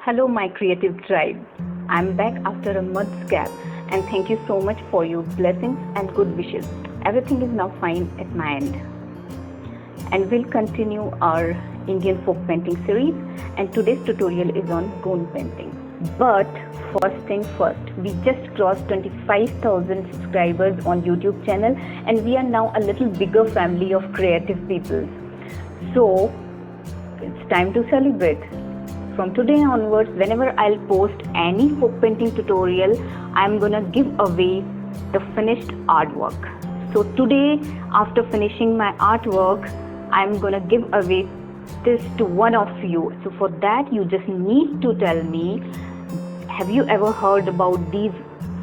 Hello, my creative tribe. I'm back after a month's gap, and thank you so much for your blessings and good wishes. Everything is now fine at my end. And we'll continue our Indian folk painting series, and today's tutorial is on gond painting. But first thing first, we just crossed 25,000 subscribers on YouTube channel, and we are now a little bigger family of creative people. So it's time to celebrate. From today onwards, whenever I'll post any folk painting tutorial, I'm gonna give away the finished artwork. So today, after finishing my artwork, I'm gonna give away this to one of you. So for that, you just need to tell me, have you ever heard about these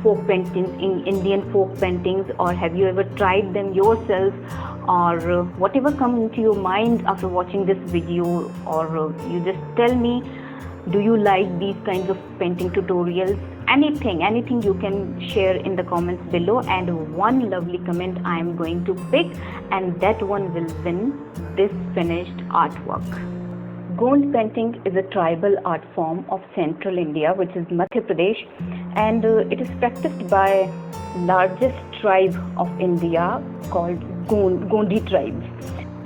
folk paintings, in Indian folk paintings, or have you ever tried them yourself, or whatever comes into your mind after watching this video, or you just tell me, do you like these kinds of painting tutorials? Anything you can share in the comments below, and one lovely comment I am going to pick, and that one will win this finished artwork. Gond painting is a tribal art form of central India, which is Madhya Pradesh, and it is practiced by largest tribe of India called Gondi tribes.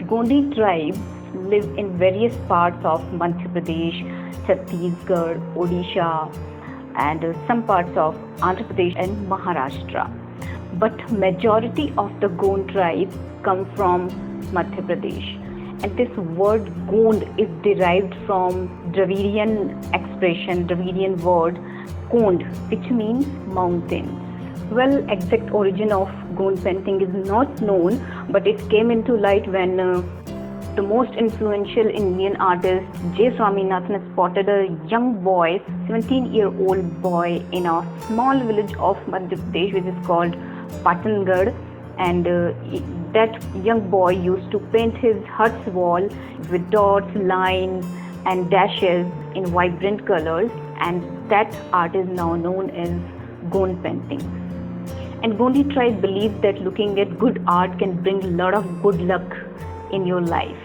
Gondi tribes live in various parts of Madhya Pradesh, Chhattisgarh, Odisha, and some parts of Andhra Pradesh and Maharashtra. But majority of the Gond tribe come from Madhya Pradesh. And this word Gond is derived from Dravidian expression, Dravidian word Kond, which means mountains. Well, exact origin of Gond painting is not known, but it came into light when the most influential Indian artist J. Swaminathan spotted a young boy, 17-year-old boy, in a small village of Madhya Pradesh, which is called Patangarh, and that young boy used to paint his hut's wall with dots, lines and dashes in vibrant colors, and that art is now known as Gond painting. And Gondi tribe believes that looking at good art can bring a lot of good luck in your life.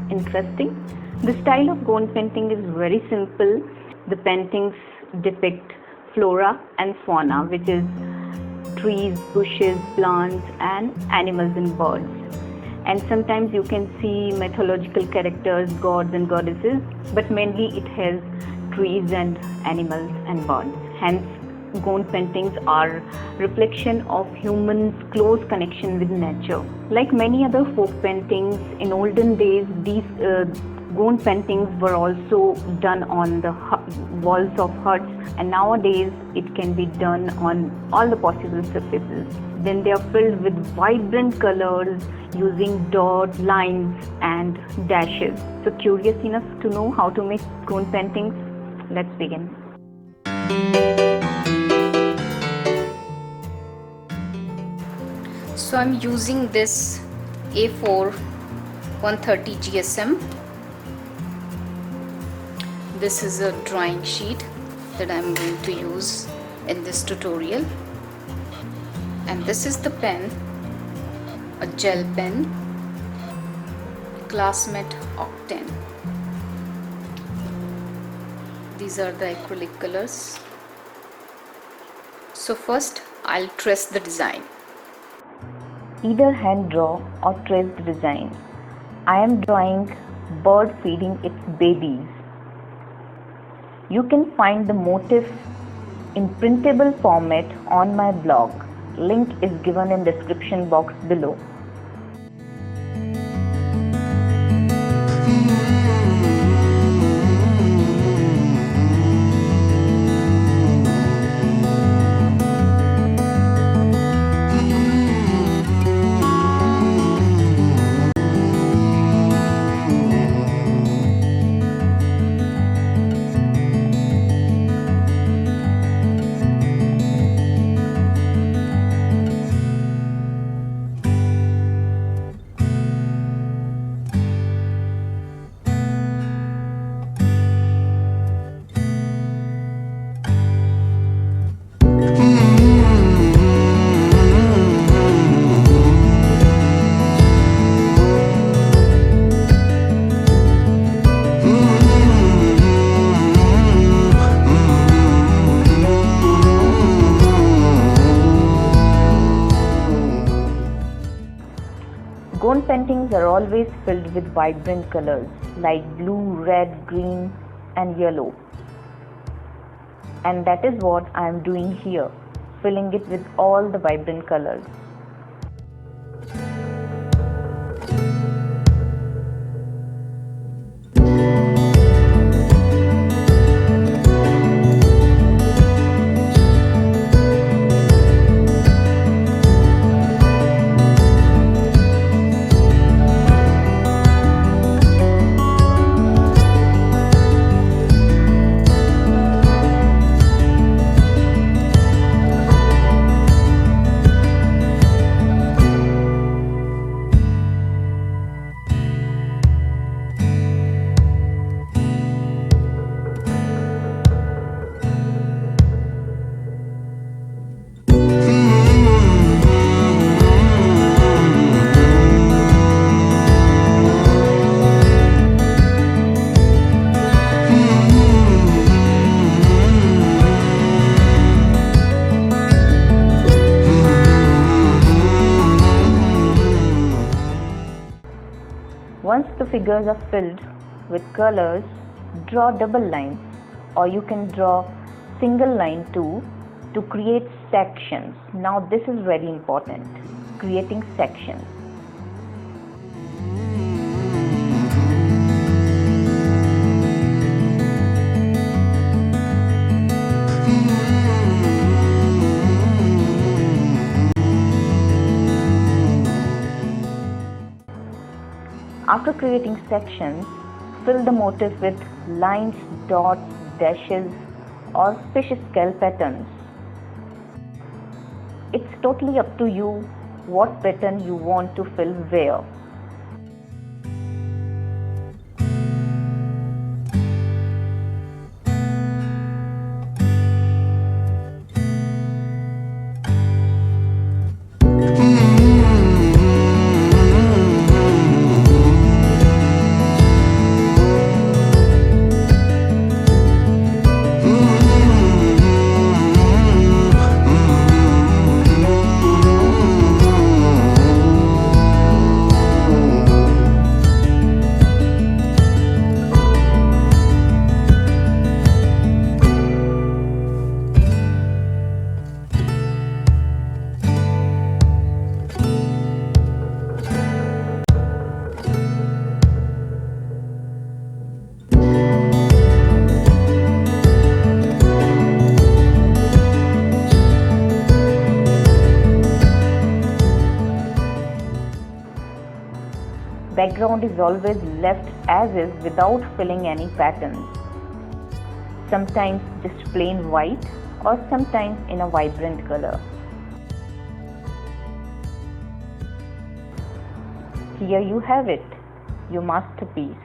Interesting. The style of Gond painting is very simple. The paintings depict flora and fauna, which is trees, bushes, plants, and animals and birds. And sometimes you can see mythological characters, gods and goddesses, but mainly it has trees and animals and birds. Hence, Gond paintings are reflection of humans' close connection with nature. Like many other folk paintings, in olden days, these Gond paintings were also done on the walls of huts, and nowadays it can be done on all the possible surfaces. Then they are filled with vibrant colors using dots, lines and dashes. So curious enough to know how to make Gond paintings? Let's begin. So I'm using this A4 130 GSM. This is a drawing sheet that I'm going to use in this tutorial. And this is the pen, a gel pen, Classmate Octane. These are the acrylic colors. So first I'll trace the design. Either hand draw or trace the design. I am drawing bird feeding its babies. You can find the motif in printable format on my blog. Link is given in description box below. patterns are always filled with vibrant colors like blue, red, green and yellow. And that is what I am doing here, filling it with all the vibrant colors. Once the figures are filled with colors, draw double lines, or you can draw single line too to create sections. Now this is very important, creating sections. After creating sections, fill the motif with lines, dots, dashes or fish scale patterns. It's totally up to you what pattern you want to fill where. Background is always left as is without filling any patterns. Sometimes just plain white or sometimes in a vibrant color. Here you have it, your masterpiece.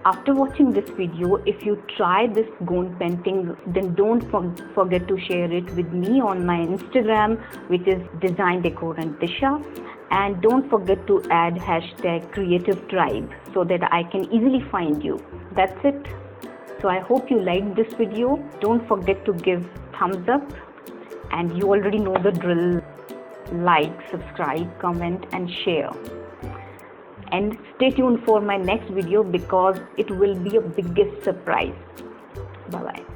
After watching this video, if you try this gown painting, then don't forget to share it with me on my Instagram, which is Design Decor and Disha, and don't forget to add hashtag Creative Tribe so that I can easily find you. That's it. So I hope you liked this video. Don't forget to give thumbs up, and you already know the drill. Like, subscribe, comment and share. And stay tuned for my next video because it will be a biggest surprise. Bye bye.